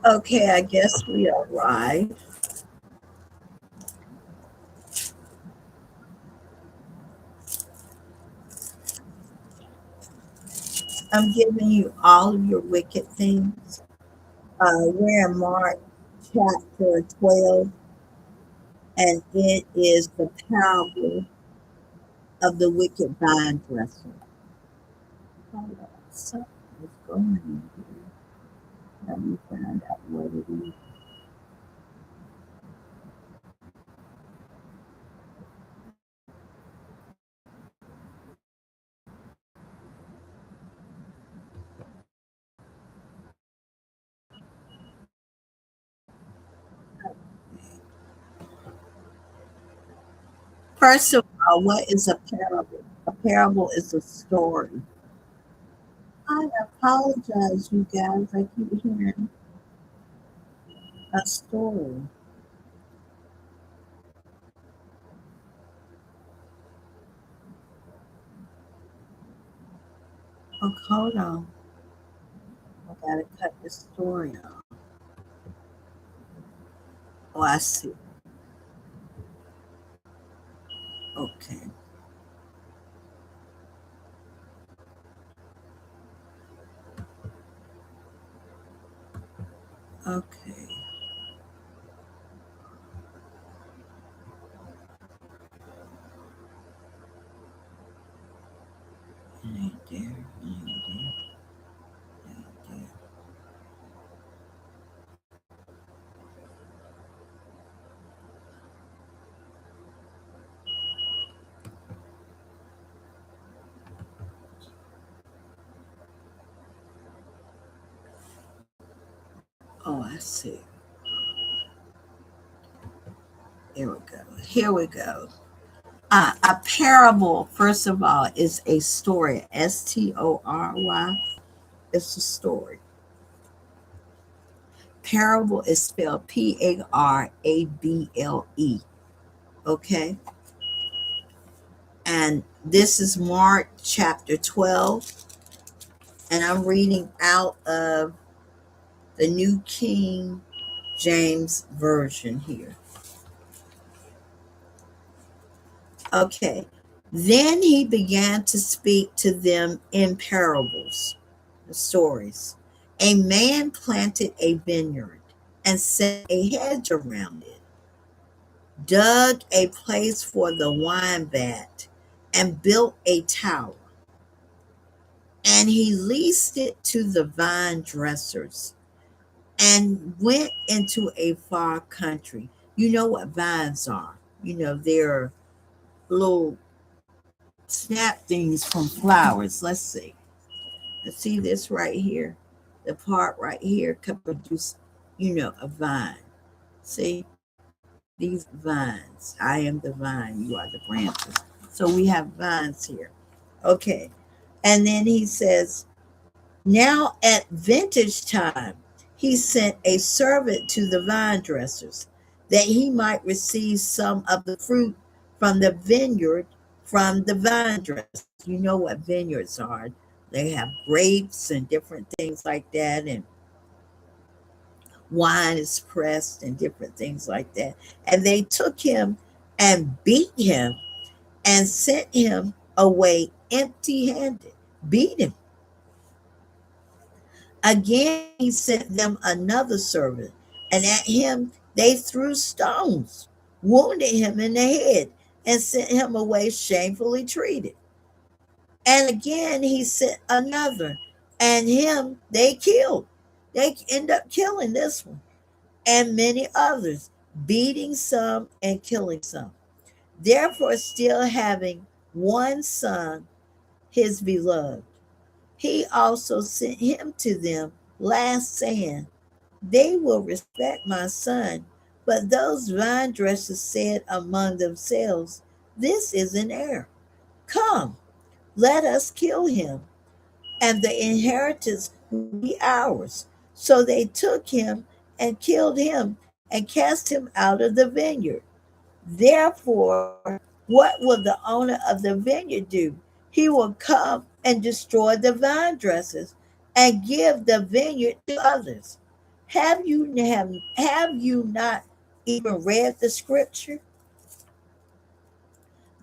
Okay, I guess we arrived. I'm giving you all of your wicked things. We're in Mark chapter 12, and it is the parable of the wicked vine dresser. Hold on, something is going on here. Let me find out what it is. First of all, what is a parable? A parable is a story. I apologize, you guys. I keep hearing a story. Oh, hold on. I gotta cut the story off. Oh, I see. Okay. Okay. It ain't there. It ain't there. It ain't there. Oh, I see. Here we go. Here we go. A parable, first of all, is a story. Story. It's a story. Parable is spelled Parable. Okay. And this is Mark chapter 12. And I'm reading out of the New King James Version here. Okay. Then he began to speak to them in parables, the stories. A man planted a vineyard and set a hedge around it, dug a place for the wine vat, and built a tower. And he leased it to the vine dressers and went into a far country. You know what vines are? They're little snap things from flowers. Let's see. Let's see this right here. The part right here could produce, a vine. See, these vines. I am the vine, you are the branches. So we have vines here. Okay. And then he says, now at vintage time, he sent a servant to the vine dressers that he might receive some of the fruit from the vineyard from the vine dressers. You know what vineyards are. They have grapes and different things like that, and wine is pressed and different things like that. And they took him and beat him and sent him away empty handed, beat him. Again, he sent them another servant, and at him they threw stones, wounded him in the head, and sent him away shamefully treated. And again, he sent another, and him they killed. They end up killing this one, and many others, beating some and killing some. Therefore, still having one son, his beloved, he also sent him to them last, saying, they will respect my son. But those vine dressers said among themselves, this is an heir. Come, let us kill him, and the inheritance will be ours. So they took him and killed him and cast him out of the vineyard. Therefore, what will the owner of the vineyard do? He will come and destroy the vine dressers and give the vineyard to others. Have you not even read the scripture?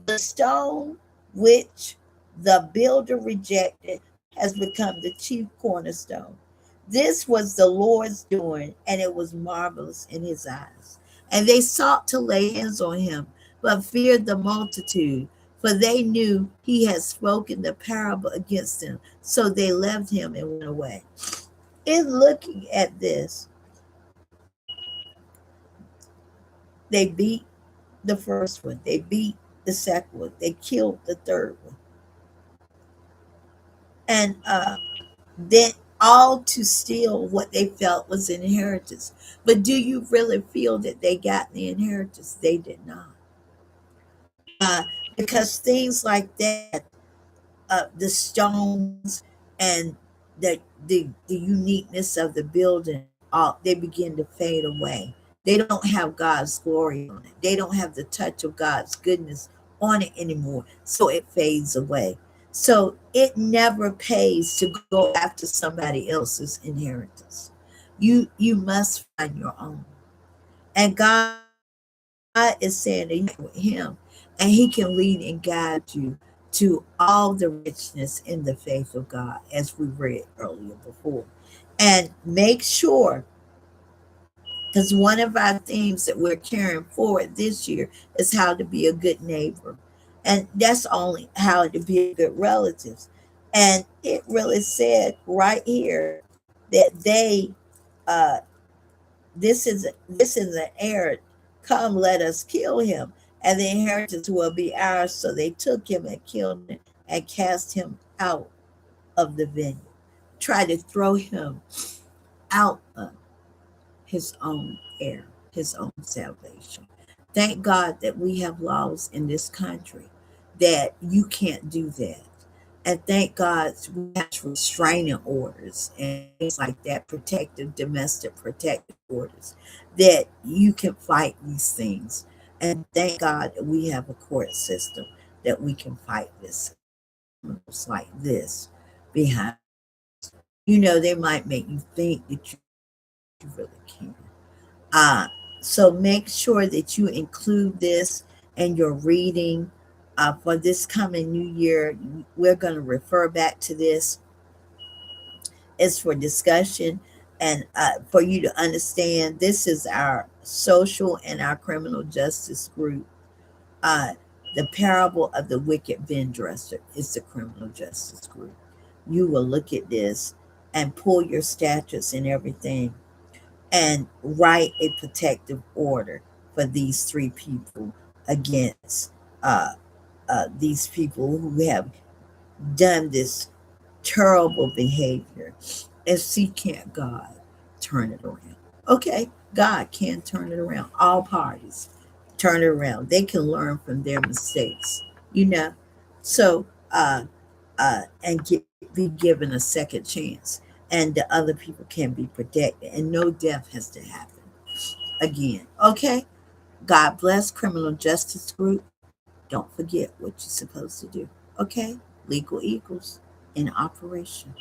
The stone which the builder rejected has become the chief cornerstone. This was the Lord's doing, and it was marvelous in his eyes. And they sought to lay hands on him, but feared the multitude, for they knew he had spoken the parable against them. So they left him and went away. In looking at this, they beat the first one, they beat the second one, they killed the third one. And then all to steal what they felt was an inheritance. But do you really feel that they got the inheritance? They did not. Uh, because things like that, the stones and the uniqueness of the building, all they begin to fade away. They don't have God's glory on it. They don't have the touch of God's goodness on it anymore. So it fades away. So it never pays to go after somebody else's inheritance. You must find your own. And God is saying that you with him and he can lead and guide you to all the richness in the faith of God, as we read earlier before. And make sure, because one of our themes that we're carrying forward this year is how to be a good neighbor. And that's only how to be a good relative. And it really said right here that they uh this is an heir. Come, let us kill him, and the inheritance will be ours. So they took him and killed him and cast him out of the vineyard. Tried to throw him out of his own heir, his own salvation. Thank God that we have laws in this country that you can't do that. And thank God we have restraining orders and things like that, protective, domestic protective orders, that you can fight these things. And thank God that we have a court system that we can fight this criminals like this behind. They might make you think that you really can. Uh, so make sure that you include this in your reading for this coming new year. We're going to refer back to this. It's for discussion and for you to understand. This is our social and our criminal justice group. Uh, the parable of the wicked vine dresser is the criminal justice group. You will look at this and pull your statutes and everything and write a protective order for these three people against these people who have done this terrible behavior and see can't God turn it around. Okay, God can turn it around. All parties turn it around. They can learn from their mistakes, you know. So and be given a second chance, and the other people can be protected, and no death has to happen again. Okay, God bless Criminal Justice Group. Don't forget what you're supposed to do. Okay, Legal Eagles in operation.